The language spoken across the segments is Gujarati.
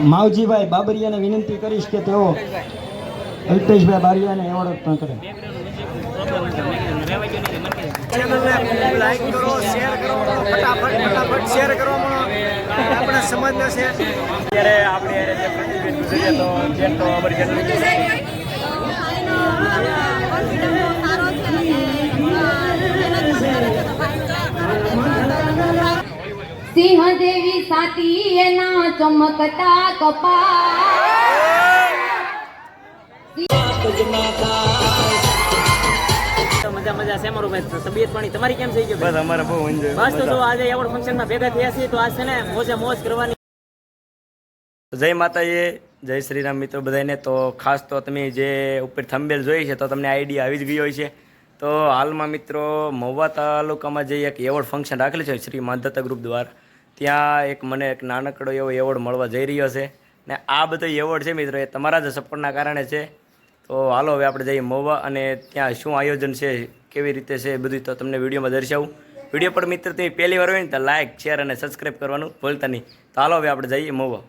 માવજીભાઈ બાબરિયાને વિનંતી કરીશ કે તેઓ અલ્પેશભાઈ બારિયાને એવોર્ડ પણ કરે. લાઈક કરો, શેર કરો, ફટાફટ શેર કરો આપણા સમાજના છે. અત્યારે આપણે જે પ્રતિબિંબ ગુજરાત તો જે તો અમારી ચેનલ સિંહ દેવી સાતી એના ચમકતા કપા મજા છે મારું ભાઈ. તબિયત પાણી તમારી કેમ થઈ ગઈ? બસ અમારે બહુ એન્જોય. બસ તો આજે એવોર્ડ ફંક્શનમાં ભેગા થયા છીએ તો આજ છે ને મોજે મોજ કરવાની. જય માતાજી, જય શ્રી રામ મિત્રો બધાને. તો ખાસ તો તમે જે ઉપર થંબેલ જોઈ છે તો તમને આઈડિયા આવી જ ગઈ હોય છે. તો હાલમાં મિત્રો મહુવા તાલુકામાં જે એક એવોર્ડ ફંક્શન રાખેલું છે શ્રી માનધતા ગ્રુપ દ્વારા, ત્યાં એક મને એક નાનકડો એવો એવોર્ડ મળવા જઈ રહ્યો છે. ને આ બધો એવોર્ડ છે મિત્રો એ તમારા જ સપોર્ટના કારણે છે. તો હાલો હવે આપણે જઈએ મહુવા અને ત્યાં શું આયોજન છે, કેવી રીતે છે બધું તો તમને વિડીયોમાં દર્શાવું. વિડીયો પર મિત્ર તમે પહેલી વાર હોય ને તો લાઇક શેર અને સબસ્ક્રાઈબ કરવાનું ભૂલતા નહીં. તો હાલો હવે આપણે જઈએ મહુવા.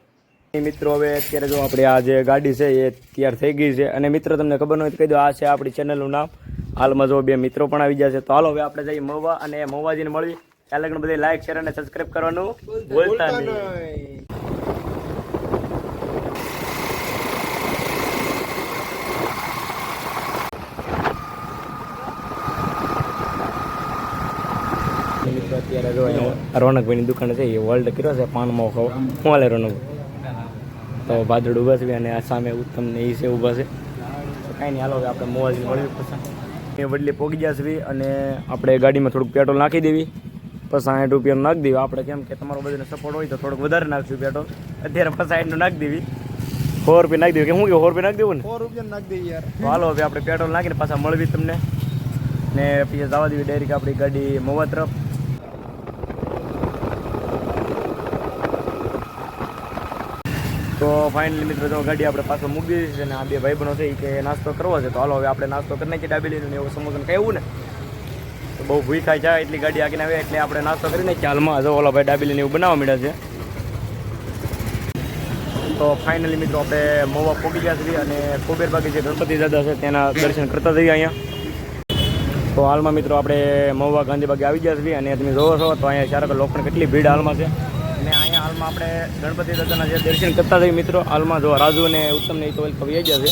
મિત્રો હવે અત્યારે જો આપણે આ જે ગાડી છે એ તૈયાર થઈ ગઈ છે. અને મિત્રો તમને ખબર ન હોય તો કહી દો, આ છે આપણી ચેનલનું નામ. હાલમાં જો બે મિત્રો પણ આવી ગયા છે. તો હાલો હવે આપણે જઈએ મહુવા અને મહુવાજીને મળવી. ત્યાં લગ્ન બધે લાઇક શેર અને સબસ્ક્રાઈબ કરવાનું ભૂલતા નહીં. અત્યારે જો રોનકભાઈની દુકાન છે એ વર્લ્ડ કર્યો છે પાનમાં ખાવ. હું હાલે રોનક? તો ભાદરડ ઊભા છે અને આ સામે ઉત્તમ ને એ છે ઊભા છે. તો કાંઈ નહીં, હાલો હવે આપણે મોવાજી મળવી પછી એ વડલી પોગી જશે અને આપણે ગાડીમાં થોડુંક પેટ્રોલ નાખી દેવી. પછી 60 રૂપિયાનું નાખી દેવી. આપણે કેમ કે તમારો બધાને સપોર્ટ હોય તો થોડુંક વધારે નાખશું પેટ્રોલ. અત્યારે 60નું નાખી દેવી. 100 રૂપિયા નાખી દેવી કે શું કે 100 રૂપિયા નાખી દેવું ને? 100 રૂપિયા નાખી દઈએ યાર. તો હાલો હવે આપણે પેટ્રોલ નાખીને પાછા મળવી તમને ને પછી જવા દેવી ડાયરેક્ટ આપણી ગાડી મહુવા તરફ. તો ફાઇનલી મિત્રો જો ગાડી આપણે પાછો મૂકી દીધી છે અને આ બે ભાઈબંધો છે કે નાસ્તો કરવો છે. તો હાલો હવે આપણે નાસ્તો કરી નાખીએ ડાબેલીનું ને એવું સમોસન ખાઈ એવું ને તો બહુ ભૂખાઈ જાય એટલી ગાડી આગીને આવે એટલે આપણે નાસ્તો કરી નાખીએ. હાલમાં જો ઓલા ભાઈ ડાબેલીને એવું બનાવવા મળ્યા છે. તો ફાઇનલી મિત્રો આપણે મહુવા પહોંચી ગયા છીએ અને કુબેર બાકી જે ગણપતિ દાદા છે તેના દર્શન કરતા જઈએ અહીંયા. તો હાલમાં મિત્રો આપણે મહુવા ગાંધીબાગે આવી ગયા છીએ અને તમે જોવો છો તો અહીંયા ચારક લોકોને કેટલી ભીડ હાલમાં છે. અને અહીંયા હાલમાં આપણે ગણપતિ દાદાના જે દર્શન કરતા થઈએ મિત્રો. હાલમાં જો રાજુ અને ઉત્તમ ને તો વેલકમ આવી ગયા છે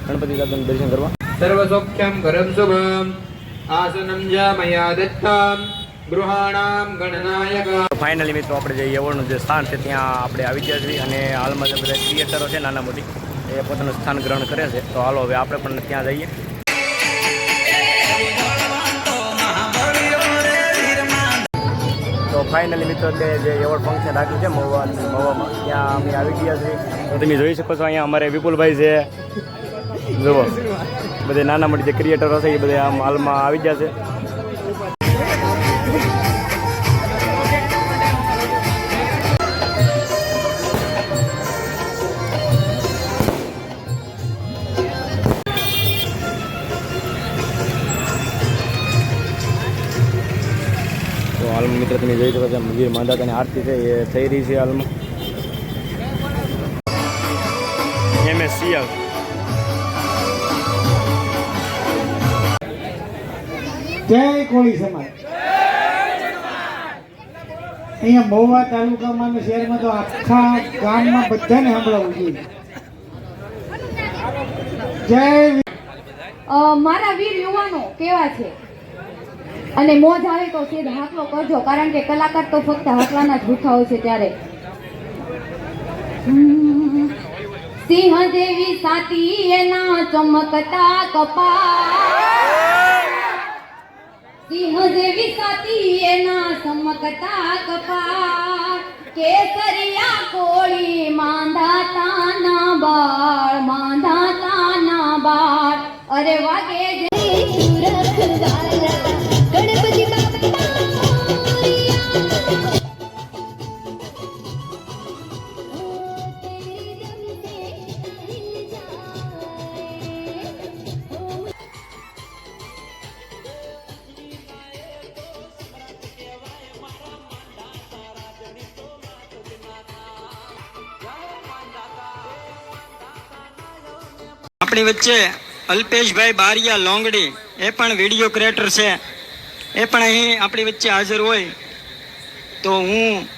ગણપતિ દાદાનું દર્શન કરવા. સર્વ સૌખ્યમ ઘરમ શુભમ આસનમ મયા દત્તમ ગૃહાણામ ગણનાયક. ફાઇનલી મિત્રો આપણે જે એવોર્ડનું જે સ્થાન છે ત્યાં આપણે આવી ગયા છીએ અને હાલમાં જે બધા ક્રિએટરો છે નાના મોટી એ પોતાનું સ્થાન ગ્રહણ કરે છે. તો હાલો હવે આપણે પણ ત્યાં જઈએ. તો ફાઇનલી મિત્રો તે જે એવોર્ડ ફંક્શન રાખ્યું છે મહુવામાં ત્યાં અમે આવી ગયા છીએ. તો તમે જોઈ શકો છો અહીંયા અમારે વિપુલભાઈ છે. જુઓ બધે નાના મોટી જે ક્રિએટરો છે એ બધે આમ હાલમાં આવી ગયા છે. હાલમાં મિત્રો તમે જોઈ શકો છો વીર માધાતાની આરતી છે એ થઈ રહી છે હાલમાં. MSCL જય કોળી સમાજ. અહીંયા મહુવા તાલુકામાં અને શહેરમાં તો આખા ગામમાં બધાને સાંભળવું જોઈએ. જય. મારા વીર યુવાનો કેવા છે અને મોજ આવે તો સીધ હાકલો કરજો, કારણ કે કલાકાર તો ફક્ત હાકલાના જ ભૂખા હોય છે. ત્યારે સિંહ દેવી સાતી એના ચમકતા કપા, સિંહ દેવી સાતી એના ચમકતા કપા, કેસરિયા કોળી માંધાતાના બાળ, માંધાતાના બાળ. અરે વાગે ગણપતિ આપણી વચ્ચે અલ્પેશભાઈ બારિયા લોંગડી, એ પણ વિડીયો ક્રિએટર છે, એ પણ અહીં આપણી વચ્ચે હાજર હોય તો હું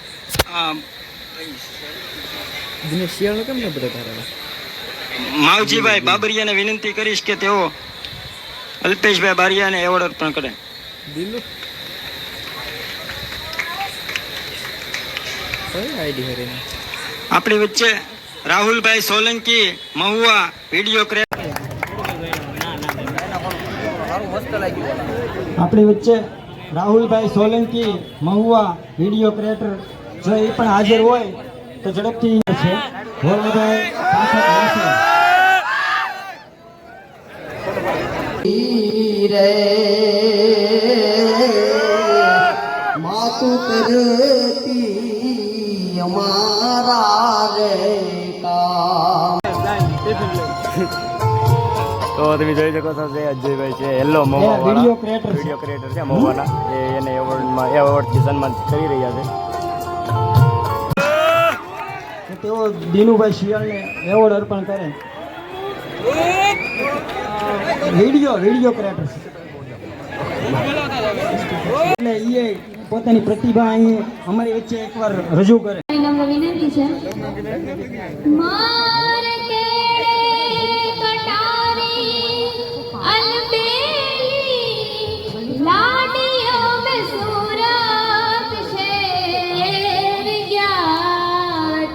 માવજીભાઈ બાબરિયાને વિનંતી કરીશ કે તેઓ અલ્પેશભાઈ બારિયાને એવોર્ડ અર્પણ કરે. આપણી વચ્ચે રાહુલભાઈ સોલંકી મહુવા વિડીયો ક્રિએટર. આપણી વચ્ચે રાહુલભાઈ સોલંકી મહુવા વિડીયો ક્રિએટર, જો એ પણ હાજર હોય તો ઝડપથી છે. વોરાભાઈ પાછળ રે માતુ કરતી અમારા રે કામ. તો તમે જોઈ શકો છો જે અજયભાઈ છે હેલો મહુવા વિડીયો ક્રિએટર છે મહુવાના, એને એવોર્ડથી સન્માનિત કરી રહ્યા છે. તેઓ દિનુભાઈ શિયાળને એવોર્ડ અર્પણ કરે. વિડીયો ક્રિએટર છે એટલે એ પોતાની પ્રતિભા અહીં અમારી વચ્ચે એકવાર રજૂ કરે. નમ્ર વિનંતી છે. માર કે કટારી અલબેલી લાડીઓ મે સુરત શેર ગ્યાતા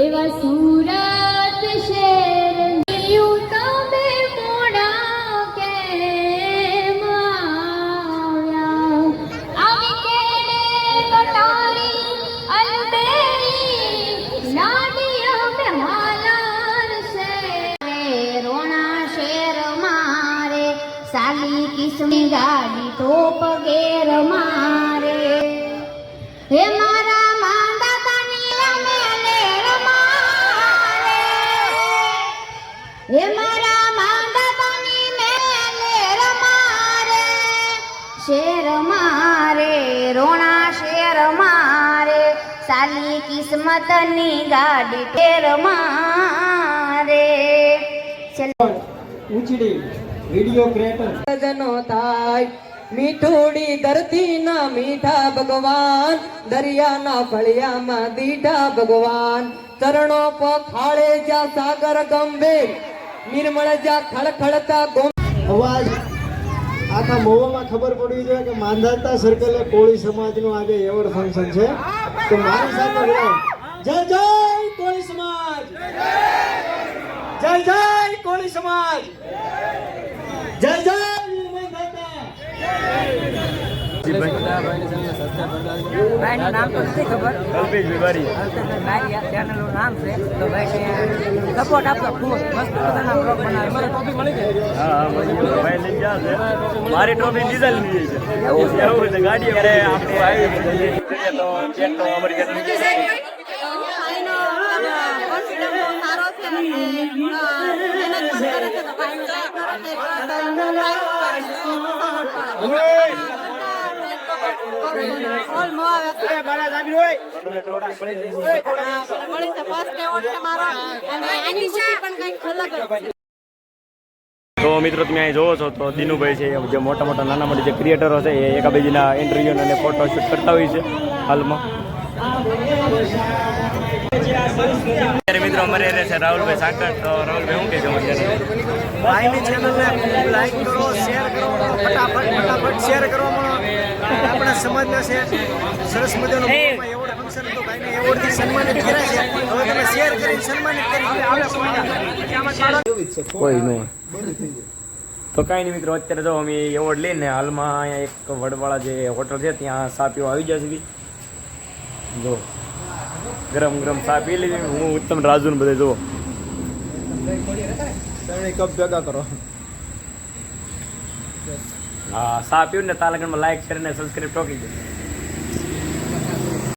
એવા સુરત શેર યુ તમે મોડા કે માવ્યા આવી કેડે કટારી અલબેલી લાડીઓ મે હાલર શેર રોણા શેર મારે સાલી કિસ્મી ગાડી તો પગેર મારે હે મારા માંદાતાની અમે લેર મારે હે મારા માંદાતાની મે લેર મારે શેર મારે રોણા શેર મારે સાલી કિસ્મતની ગાડી ટેર મારે. Uchdi video creator. જનો થાય મીઠોડી ધરતીના મીઠા ભગવાન, દરિયાના ફળિયામાં દીઠા ભગવાન, ચરણો પખાળે જ્યાં સાગર ગંભીર, નિર્મળ જ્યાં ખળખળતા અવાજ આખા મહુવામાં ખબર પડવી જોઈએ કે માંધાતા સર્કલે કોળી સમાજનું આજે એવોર્ડ ફંક્શન છે. તો મારી સાથે બોલો, જય જય કોળી સમાજ, જય જય કોળી સમાજ, જય જય વીર માંધાતા. ભાઈનું નામ તો નથી ખબર, અલ્પેશભાઈ બારિયા. ભાઈ ચેનલનું નામ છે તો ભાઈ સપોર્ટ આપતો ખૂબ મસ્ત પોતાના બ્લોગ બનાવે. મને ટોપી મળી જાય. હા ભાઈ લઈને ગયા છે. મારી ટ્રોફી ડીઝલ ની છે. એવું છે ગાડી અરે આપણે આવી તો ચેક તો અમારી તો મિત્રો તમે અહીં જોવો છો તો દિનુભાઈ છે, જે મોટા મોટા નાના મોટા જે ક્રિએટરો છે એ એકાબીજીના ઇન્ટરવ્યુ અને ફોટો શૂટ કરતા હોય છે હાલમાં. ત્યારે મિત્રો અમારે રહે છે રાહુલભાઈ સાકર. તો રાહુલભાઈ શું કહેજો મને? ભાઈની ચેનલને લાઈક કરો, શેર કરો, ફટાફટ શેર કરવામાં આપણા સમાજના છે સરસ મજાનો એવોર્ડ ફંક્શન હતો. ભાઈને એવોર્ડથી સન્માનિત કર્યા છે. હવે તમે શેર કરીને સન્માનિત કરી કોઈ નો તો કાંઈ નહીં મિત્રો, અત્યારે જો અમે એવોર્ડ લઈને હાલમાં અહીંયા એક વડવાળા જે હોટલ છે ત્યાં ચા પીવા આવી જશે. જો ગરમ ગરમ ચા પી લીધી. હું ઉત્તમ રાજુ ને બધે જો કપ ભેગા કરો. હા ચા પીવું ને તાલગણમાં લાઈક શેર અને સબસ્ક્રાઈબ ઠોકી દે.